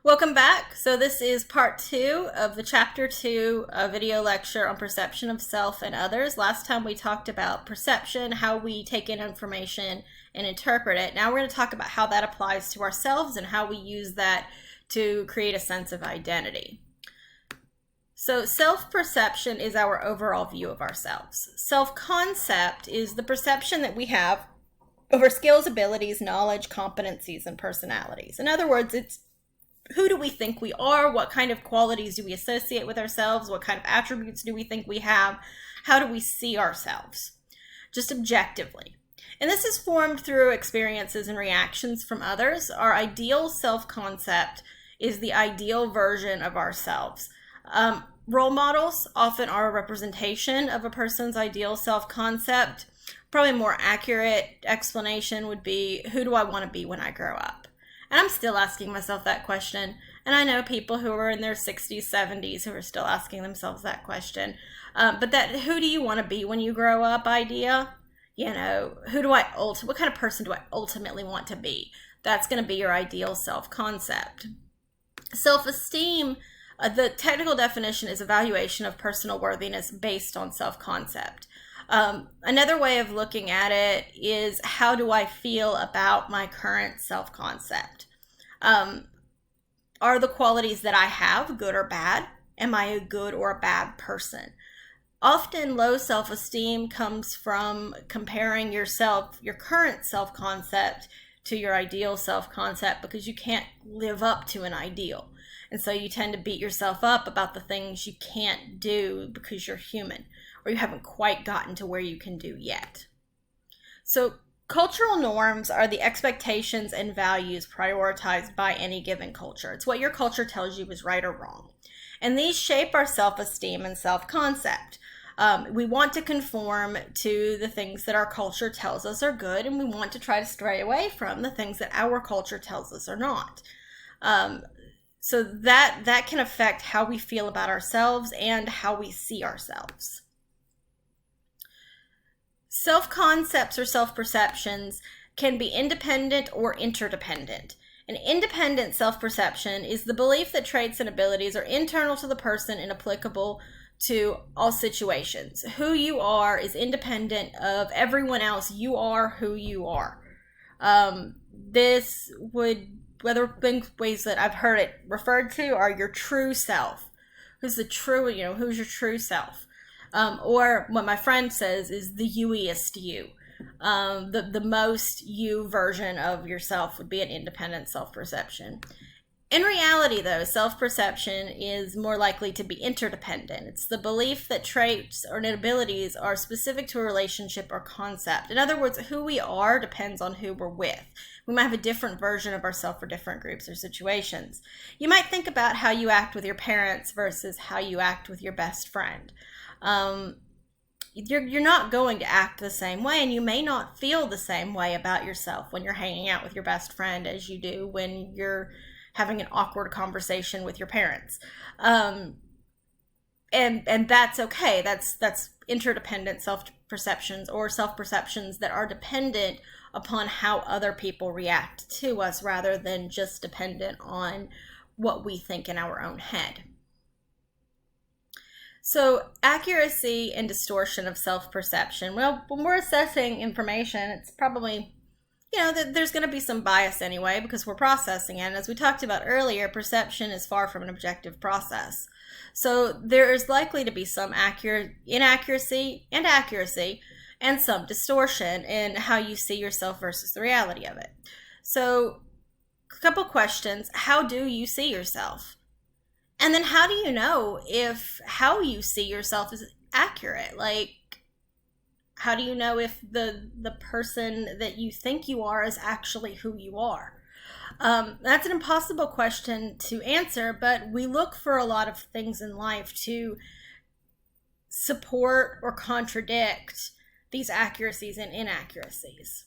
Welcome back. So this is part 2 of the chapter 2 video lecture on perception of self and others. Last time we talked about perception, how we take in information and interpret it. Now we're going to talk about how that applies to ourselves and how we use that to create a sense of identity. So self-perception is our overall view of ourselves. Self-concept is the perception that we have over skills, abilities, knowledge, competencies, and personalities. In other words, it's who do we think we are? What kind of qualities do we associate with ourselves? What kind of attributes do we think we have? How do we see ourselves? Just objectively. And this is formed through experiences and reactions from others. Our ideal self-concept is the ideal version of ourselves. Role models often are a representation of a person's ideal self-concept. Probably a more accurate explanation would be, who do I want to be when I grow up? And I'm still asking myself that question. And I know people who are in their 60s, 70s who are still asking themselves that question. But that who do you want to be when you grow up idea, what kind of person do I ultimately want to be? That's going to be your ideal self-concept. Self-esteem, the technical definition is evaluation of personal worthiness based on self-concept. Another way of looking at it is, how do I feel about my current self-concept? Are the qualities that I have good or bad? Am I a good or a bad person? Often low self-esteem comes from comparing your current self-concept to your ideal self-concept, because you can't live up to an ideal. And so you tend to beat yourself up about the things you can't do because you're human, or you haven't quite gotten to where you can do yet. So cultural norms are the expectations and values prioritized by any given culture. It's what your culture tells you is right or wrong. And these shape our self-esteem and self-concept. We want to conform to the things that our culture tells us are good, and we want to try to stray away from the things that our culture tells us are not. So that can affect how we feel about ourselves and how we see ourselves. Self-concepts or self-perceptions can be independent or interdependent. An independent self-perception is the belief that traits and abilities are internal to the person and applicable to all situations. Who you are is independent of everyone else. You are who you are. This would, whether ways that I've heard it referred to are your true self. Who's your true self? Or what my friend says is the you-iest you. The most you version of yourself would be an independent self-perception. In reality, though, self-perception is more likely to be interdependent. It's the belief that traits or abilities are specific to a relationship or concept. In other words, who we are depends on who we're with. We might have a different version of ourselves for different groups or situations. You might think about how you act with your parents versus how you act with your best friend. You're not going to act the same way, and you may not feel the same way about yourself when you're hanging out with your best friend as you do when you're having an awkward conversation with your parents. And that's okay. That's interdependent self-perceptions, or self-perceptions that are dependent upon how other people react to us rather than just dependent on what we think in our own head. So accuracy and distortion of self-perception. Well, when we're assessing information, it's probably, there's going to be some bias anyway because we're processing it. And as we talked about earlier, perception is far from an objective process. So there is likely to be some inaccuracy and accuracy, and some distortion in how you see yourself versus the reality of it. So a couple questions. How do you see yourself? And then how do you know if how you see yourself is accurate? Like, how do you know if the person that you think you are is actually who you are? That's an impossible question to answer, but we look for a lot of things in life to support or contradict these accuracies and inaccuracies.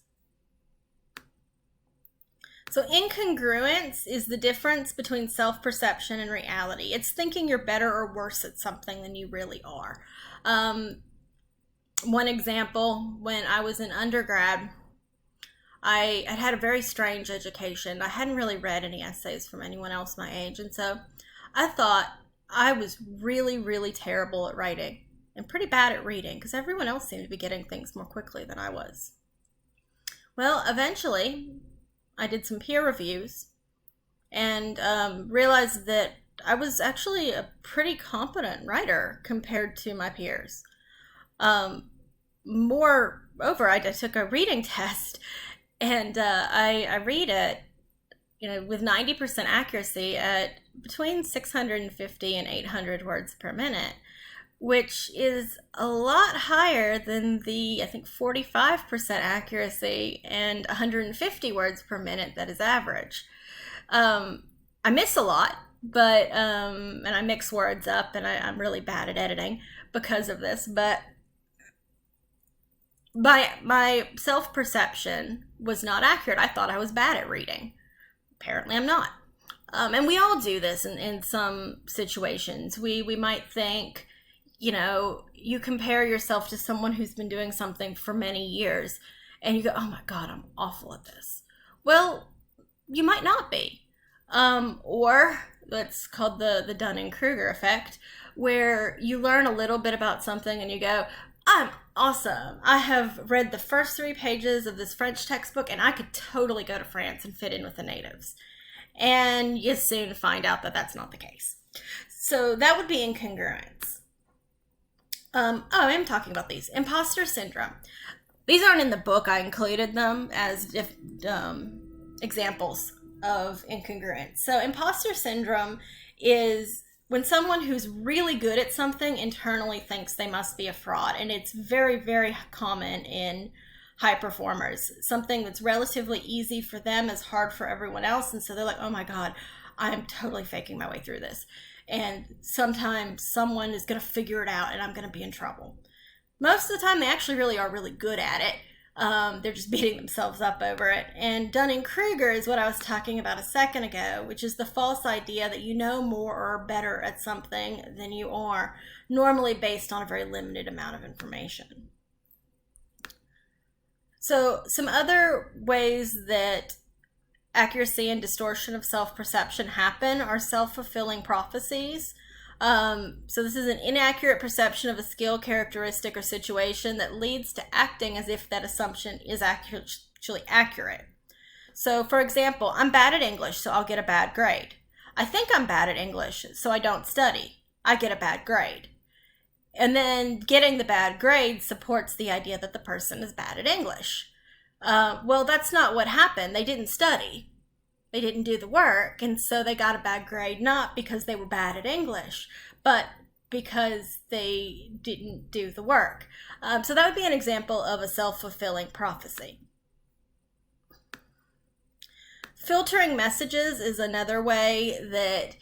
So incongruence is the difference between self-perception and reality. It's thinking you're better or worse at something than you really are. One example, when I was in undergrad, I had had a very strange education. I hadn't really read any essays from anyone else my age, and so I thought I was really, really terrible at writing and pretty bad at reading because everyone else seemed to be getting things more quickly than I was. Well, eventually, I did some peer reviews and realized that I was actually a pretty competent writer compared to my peers. Moreover, I took a reading test, and I read it, with 90% accuracy at between 650 and 800 words per minute, which is a lot higher than the, I think, 45% accuracy and 150 words per minute that is average. I miss a lot, but and I mix words up, and I'm really bad at editing because of this, but my self-perception was not accurate. I thought I was bad at reading. Apparently I'm not. And we all do this in some situations. We might think, you compare yourself to someone who's been doing something for many years, and you go, oh my God, I'm awful at this. Well, you might not be. Or that's called the Dunning-Kruger effect, where you learn a little bit about something and you go, I'm awesome. I have read the first 3 pages of this French textbook and I could totally go to France and fit in with the natives. And you soon find out that that's not the case. So that would be incongruence. I am talking about these. Imposter syndrome. These aren't in the book. I included them as examples of incongruence. So imposter syndrome is when someone who's really good at something internally thinks they must be a fraud. And it's very, very common in high performers. Something that's relatively easy for them is hard for everyone else. And so they're like, oh my God, I'm totally faking my way through this. And sometimes someone is going to figure it out and I'm going to be in trouble. Most of the time, they actually really are really good at it. They're just beating themselves up over it. And Dunning-Kruger is what I was talking about a second ago, which is the false idea that you know more or are better at something than you are, normally based on a very limited amount of information. So some other ways that accuracy and distortion of self-perception happen are self-fulfilling prophecies. So this is an inaccurate perception of a skill, characteristic, or situation that leads to acting as if that assumption is actually accurate. So for example, I'm bad at English, so I'll get a bad grade. I think I'm bad at English, so I don't study. I get a bad grade. And then getting the bad grade supports the idea that the person is bad at English. Well, that's not what happened. They didn't study. They didn't do the work, and so they got a bad grade, not because they were bad at English, but because they didn't do the work. So that would be an example of a self-fulfilling prophecy. Filtering messages is another way that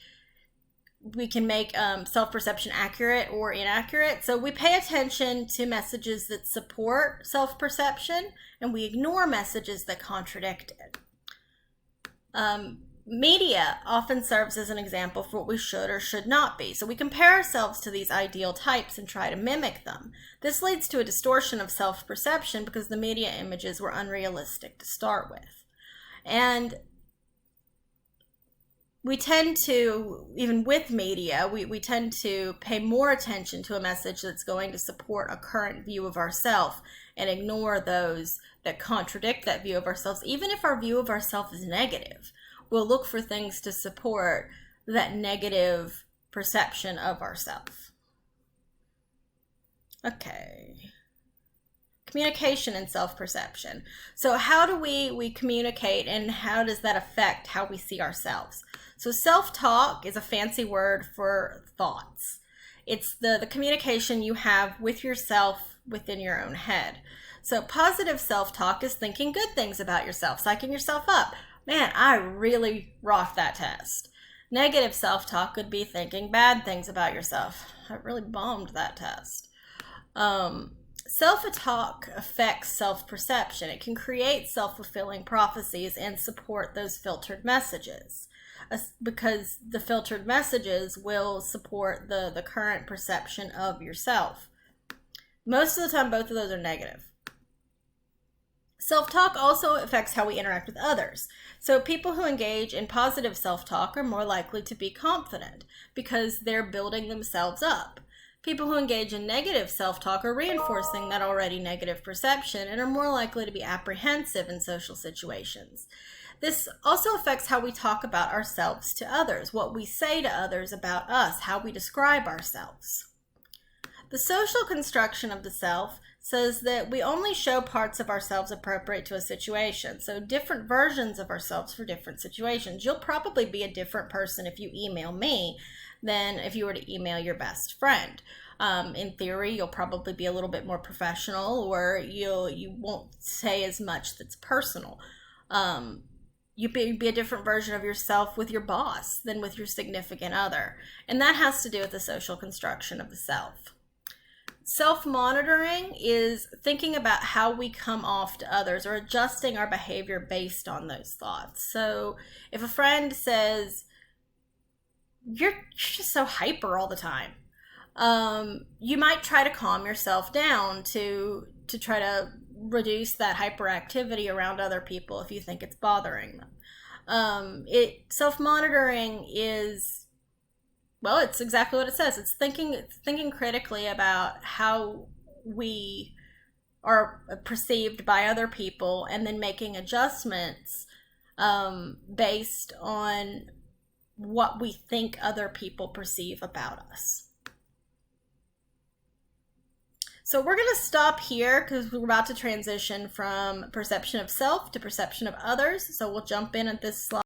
we can make self-perception accurate or inaccurate. So we pay attention to messages that support self-perception, and we ignore messages that contradict it. Media often serves as an example for what we should or should not be. So we compare ourselves to these ideal types and try to mimic them. This leads to a distortion of self-perception because the media images were unrealistic to start with. And we tend to, even with media, we tend to pay more attention to a message that's going to support a current view of ourselves and ignore those that contradict that view of ourselves. Even if our view of ourselves is negative, we'll look for things to support that negative perception of ourselves. Okay. Communication and self-perception. So how do we communicate, and how does that affect how we see ourselves? So self-talk is a fancy word for thoughts. It's the communication you have with yourself within your own head. So positive self-talk is thinking good things about yourself, psyching yourself up. Man, I really rocked that test. Negative self-talk could be thinking bad things about yourself. I really bombed that test. Self-talk affects self-perception. It can create self-fulfilling prophecies and support those filtered messages, because the filtered messages will support the current perception of yourself. Most of the time, both of those are negative. Self-talk also affects how we interact with others. So people who engage in positive self-talk are more likely to be confident because they're building themselves up. People who engage in negative self-talk are reinforcing that already negative perception and are more likely to be apprehensive in social situations. This also affects how we talk about ourselves to others, what we say to others about us, how we describe ourselves. The social construction of the self says that we only show parts of ourselves appropriate to a situation, so different versions of ourselves for different situations. You'll probably be a different person if you email me than if you were to email your best friend. In theory, you'll probably be a little bit more professional, or you won't say as much that's personal. You be a different version of yourself with your boss than with your significant other, and that has to do with the social construction of the self. Self-monitoring is thinking about how we come off to others or adjusting our behavior based on those thoughts. So if a friend says, you're just so hyper all the time, you might try to calm yourself down to try to reduce that hyperactivity around other people if you think it's bothering them. Self-monitoring is, well, it's exactly what it says. It's thinking critically about how we are perceived by other people and then making adjustments based on what we think other people perceive about us. So we're going to stop here because we're about to transition from perception of self to perception of others. So we'll jump in at this slide.